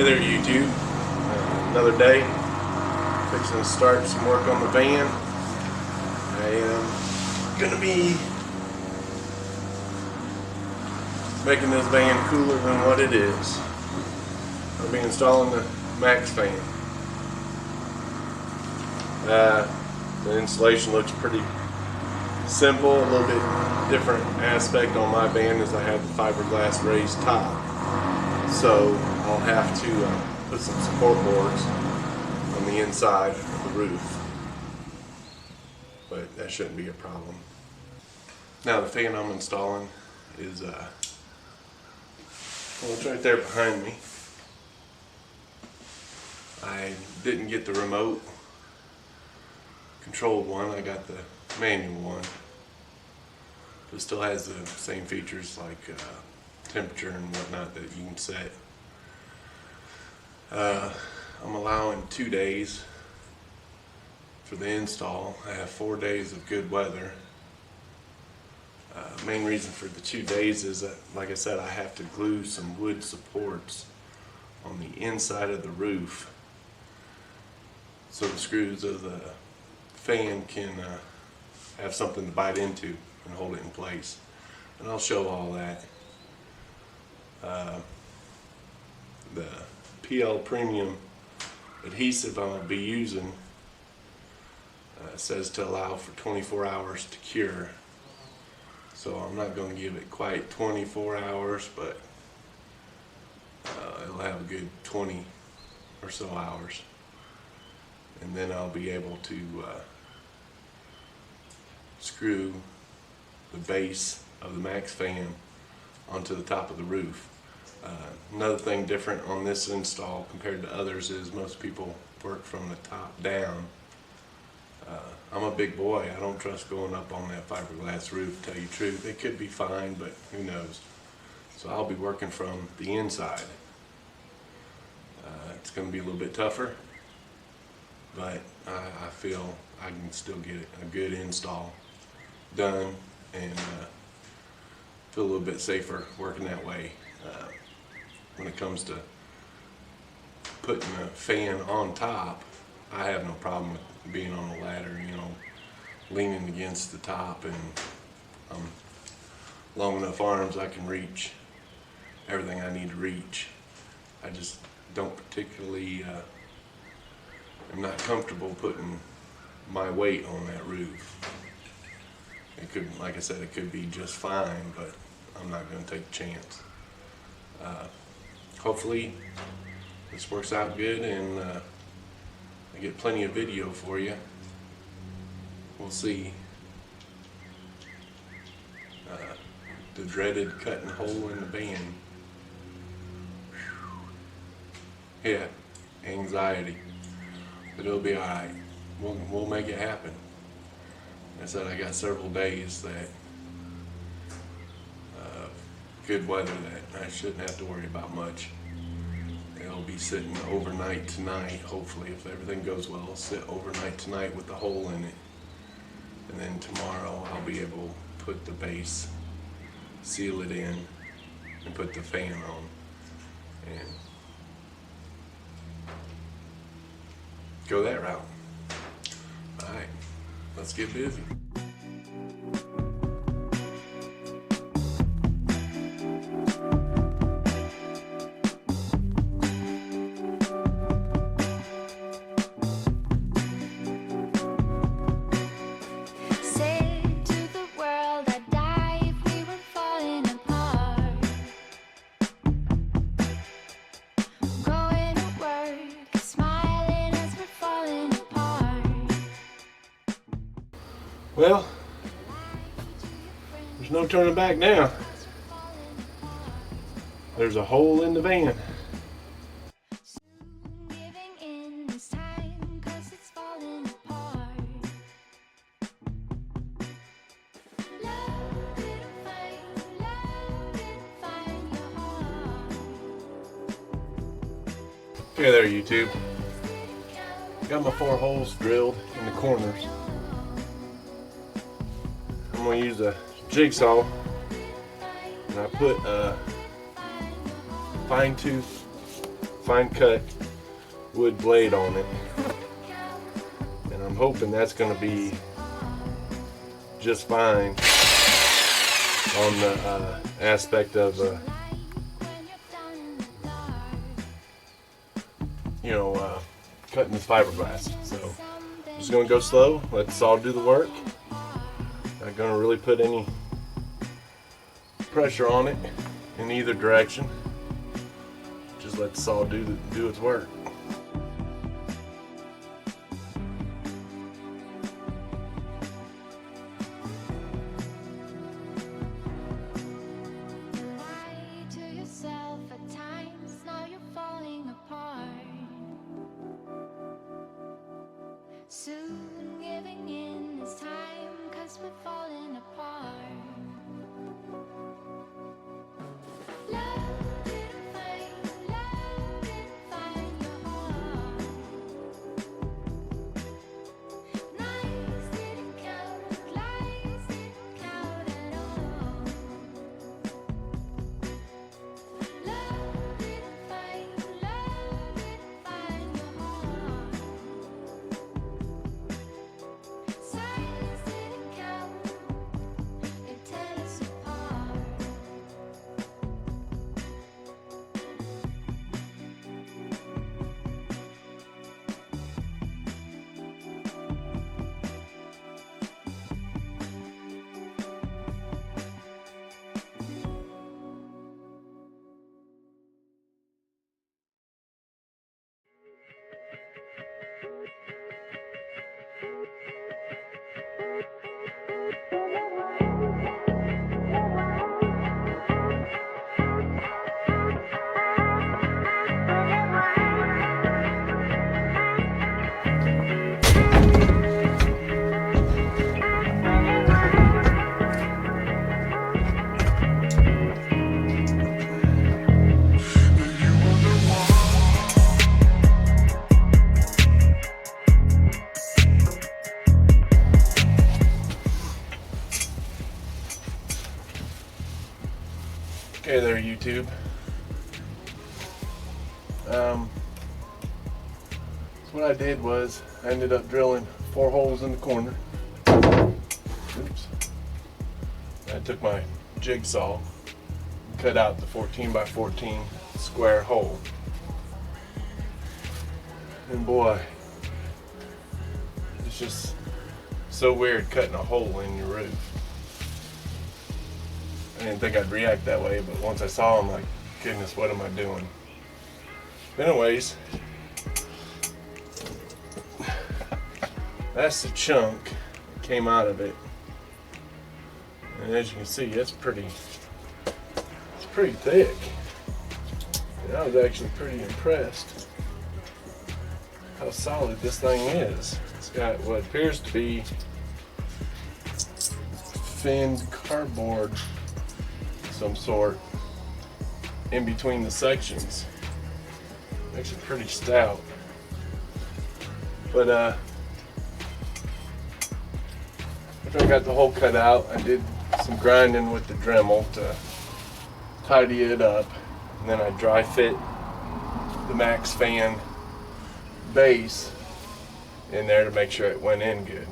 Hey there YouTube, another day, fixing to start some work on the van. I am going to be making this van cooler than what it is. I'll be installing the Maxx fan. The installation looks pretty simple, a little bit different aspect on my van is I have the fiberglass raised top. So I'll have to put some support boards on the inside of the roof, but that shouldn't be a problem. Now the fan I'm installing is well, it's right there behind me. I didn't get the remote controlled one, I got the manual one. It still has the same features like temperature and whatnot that you can set. I'm allowing 2 days for the install. I have 4 days of good weather. Main reason for the 2 days is that, like I said, I have to glue some wood supports on the inside of the roof so the screws of the fan can have something to bite into and hold it in place. And I'll show all that. The PL Premium adhesive I'll be using says to allow for 24 hours to cure. So I'm not going to give it quite 24 hours, but it'll have a good 20 or so hours. And then I'll be able to screw the base of the Maxx fan onto the top of the roof. Another thing different on this install compared to others is most people work from the top down. I'm a big boy, I don't trust going up on that fiberglass roof, to tell you the truth. It could be fine, but who knows. So I'll be working from the inside. It's going to be a little bit tougher, but I feel I can still get a good install done and feel a little bit safer working that way. When it comes to putting a fan on top, I have no problem with being on the ladder, you know, leaning against the top, and long enough arms I can reach everything I need to reach. I just don't particularly, I'm not comfortable putting my weight on that roof. It could, like I said, it could be just fine, but I'm not going to take a chance. Hopefully this works out good and I get plenty of video for you. We'll see. The dreaded cutting hole in the van. Yeah, anxiety, but it'll be alright. We'll make it happen. Like I said, I got several days that good weather that I shouldn't have to worry about much. It'll be sitting overnight tonight, hopefully, if everything goes well. I'll sit overnight tonight with the hole in it, and then tomorrow I'll be able to put the base, seal it in, and put the fan on, and go that route. Alright, let's get busy. Well, there's no turning back now. There's a hole in the van. Hey there YouTube. Got my 4 holes drilled in the corners. I'm going to use a jigsaw, and I put a fine tooth fine cut wood blade on it, and I'm hoping that's going to be just fine on the aspect of cutting this fiberglass. So I'm just going to go slow, let the saw do the work. Not going to really put any pressure on it in either direction. Just let the saw do its work. Soon giving in is time, 'cause we're falling apart. Love didn't find your heart. Nights didn't count, lies didn't count at all. Love didn't find your heart. Silence didn't count, it tore us apart. Okay there, YouTube. So what I did was I ended up drilling 4 holes in the corner. Oops. I took my jigsaw and cut out the 14 by 14 square hole. And boy, it's just so weird cutting a hole in your roof. I didn't think I'd react that way, but once I saw him, like, goodness, what am I doing? Anyways, that's the chunk that came out of it, and as you can see, it's pretty thick. And I was actually pretty impressed how solid this thing is. It's got what appears to be thinned cardboard some sort in between the sections. Makes it pretty stout. But after I got the hole cut out, I did some grinding with the Dremel to tidy it up, and then I dry fit the Maxx fan base in there to make sure it went in good.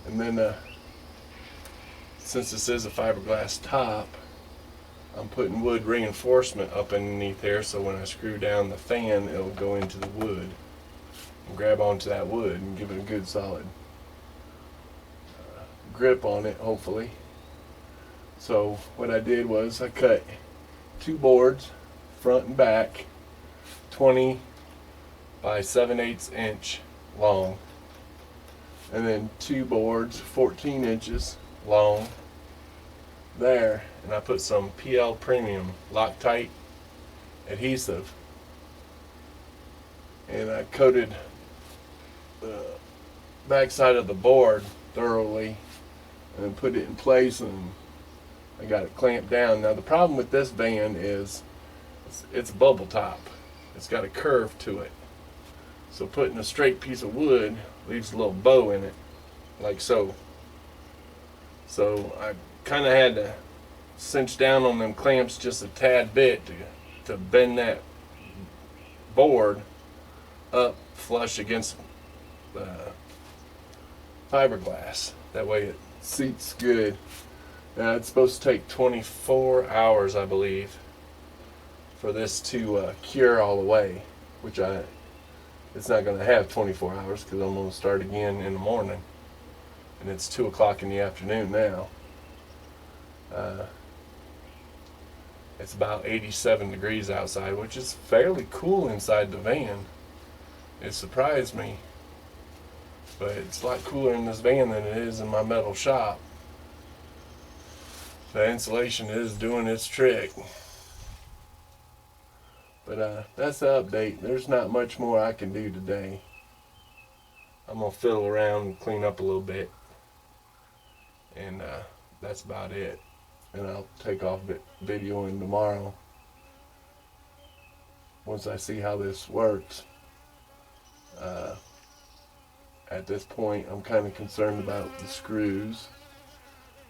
And then since this is a fiberglass top, I'm putting wood reinforcement up underneath there, so when I screw down the fan, it'll go into the wood and grab onto that wood and give it a good solid grip on it, hopefully. So what I did was I cut 2 boards, front and back, 20 by 7/8 inch long, and then 2 boards 14 inches long there, and I put some PL Premium Loctite adhesive, and I coated the back side of the board thoroughly and then put it in place, and I got it clamped down. Now the problem with this van is it's a bubble top. It's got a curve to it, so putting a straight piece of wood leaves a little bow in it, like so. So I kind of had to cinch down on them clamps just a tad bit to bend that board up flush against fiberglass. That way it seats good. It's supposed to take 24 hours, I believe, for this to cure all the way, which it's not going to have 24 hours because I'm going to start again in the morning, and it's 2 o'clock in the afternoon now. It's about 87 degrees outside, which is fairly cool inside the van. It surprised me, but it's a lot cooler in this van than it is in my metal shop. The insulation is doing its trick. But that's the update. There's not much more I can do today. I'm going to fiddle around and clean up a little bit. And that's about it. And I'll take off videoing tomorrow once I see how this works. At this point, I'm kind of concerned about the screws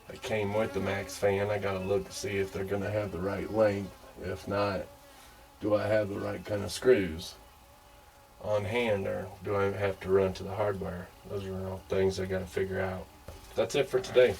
that came with the Maxx fan. I gotta look to see if they're gonna have the right length. If not, do I have the right kind of screws on hand, or do I have to run to the hardware? Those are all things I gotta figure out. That's it for today.